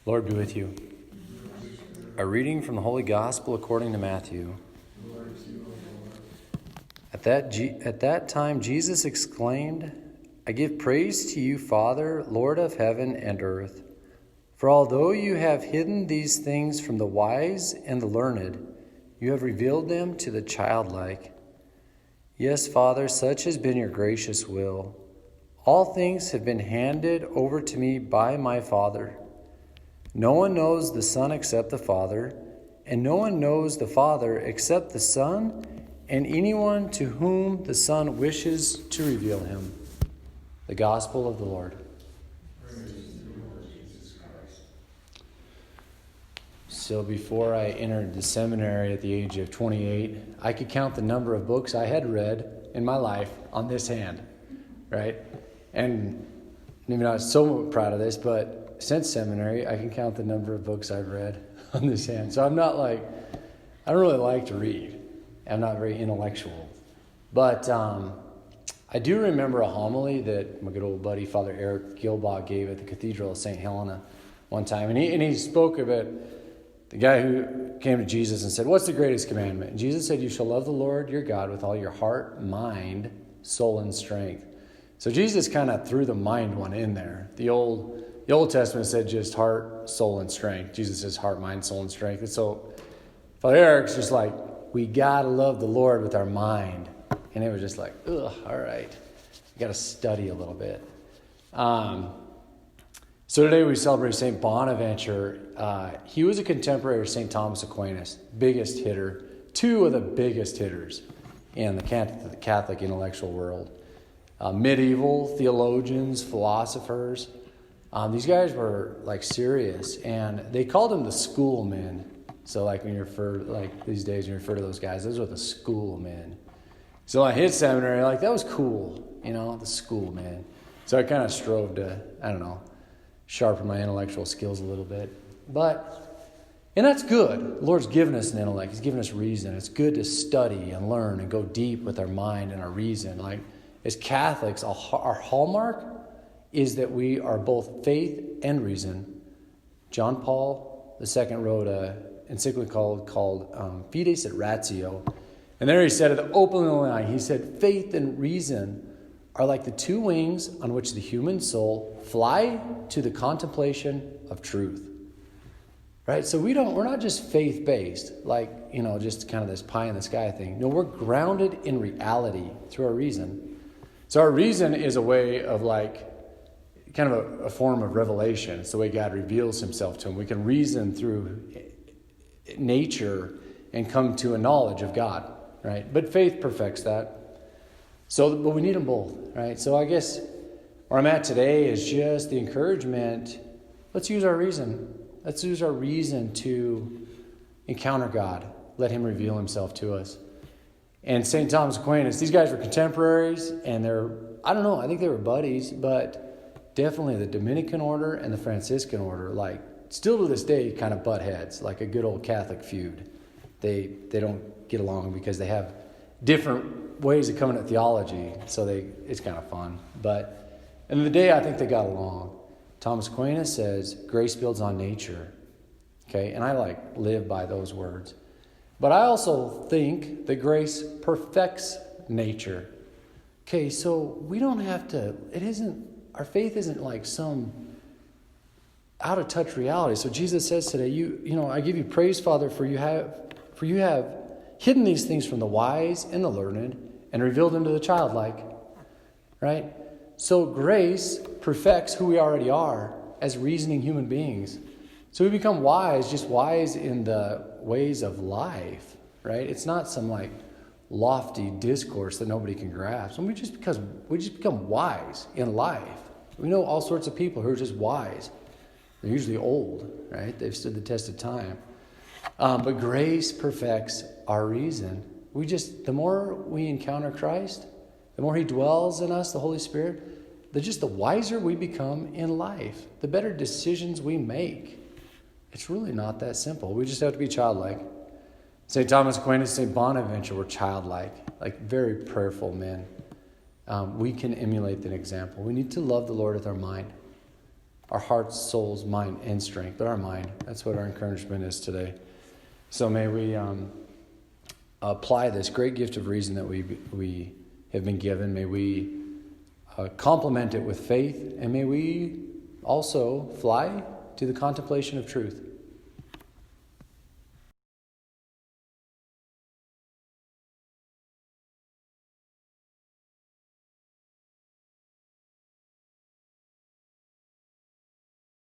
Lord be with you. A reading from the Holy Gospel according to Matthew. At that time Jesus exclaimed, I give praise to you, Father, Lord of heaven and earth. For although you have hidden these things from the wise and the learned, you have revealed them to the childlike. Yes, Father, such has been your gracious will. All things have been handed over to me by my Father. No one knows the Son except the Father, and no one knows the Father except the Son, and anyone to whom the Son wishes to reveal him. The Gospel of the Lord. Praise to you, Lord Jesus Christ. So before I entered the seminary at the age of 28, I could count the number of books I had read in my life on this hand, right? And maybe not so proud of this, but since seminary, I can count the number of books I've read on this hand. So I don't really like to read. I'm not very intellectual. But I do remember a homily that my good old buddy, Father Eric Gilbaugh, gave at the Cathedral of St. Helena one time. And he spoke about the guy who came to Jesus and said, what's the greatest commandment? And Jesus said, you shall love the Lord your God with all your heart, mind, soul, and strength. So Jesus kind of threw the mind one in there. The Old Testament said just heart, soul, and strength. Jesus says heart, mind, soul, and strength. And so Father Eric's just like, we got to love the Lord with our mind. And it was just like, ugh, all right. You got to study a little bit. So today we celebrate St. Bonaventure. He was a contemporary of St. Thomas Aquinas, biggest hitter, two of the biggest hitters in the Catholic intellectual world. Medieval theologians, philosophers. These guys were like serious, and they called them the schoolmen. So like when you refer, like these days when you refer to those guys, those were the schoolmen. So I hit seminary, like that was cool, the schoolmen. So I kind of strove to, sharpen my intellectual skills a little bit. And that's good. The Lord's given us an intellect. He's given us reason. It's good to study and learn and go deep with our mind and our reason. Like as Catholics, our hallmark is that we are both faith and reason. John Paul II wrote an encyclical called Fides et Ratio. And there he said it openly, he said, faith and reason are like the two wings on which the human soul fly to the contemplation of truth. Right? So we're not just faith-based, like, just kind of this pie in the sky thing. No, we're grounded in reality through our reason. So our reason is a way of kind of a form of revelation. It's the way God reveals himself to him. We can reason through nature and come to a knowledge of God, right? But faith perfects that. But we need them both, right? So I guess where I'm at today is just the encouragement. Let's use our reason. Let's use our reason to encounter God. Let him reveal himself to us. And St. Thomas Aquinas, these guys were contemporaries, and I think they were buddies, but definitely the Dominican order and the Franciscan order, still to this day, kind of butt heads, like a good old Catholic feud. They don't get along because they have different ways of coming at theology, so it's kind of fun. But at the end of the day, I think they got along. Thomas Aquinas says, grace builds on nature. Okay, and I live by those words. But I also think that grace perfects nature. Okay, so we don't have to, our faith isn't like some out of touch reality. So Jesus says today, I give you praise, Father, for you have hidden these things from the wise and the learned and revealed them to the childlike. Right? So grace perfects who we already are as reasoning human beings. So we become wise, just wise in the ways of life, right? It's not some lofty discourse that nobody can grasp. And we just become wise in life. We know all sorts of people who are just wise. They're usually old, right? They've stood the test of time. But grace perfects our reason. The more we encounter Christ, the more he dwells in us, the Holy Spirit, the wiser we become in life, the better decisions we make. It's really not that simple. We just have to be childlike. St. Thomas Aquinas, St. Bonaventure were childlike, very prayerful men. We can emulate that example. We need to love the Lord with our mind. our hearts, souls, mind, and strength. But our mind. That's what our encouragement is today. So may we apply this great gift of reason that we have been given. May we complement it with faith, and may we also fly to the contemplation of truth.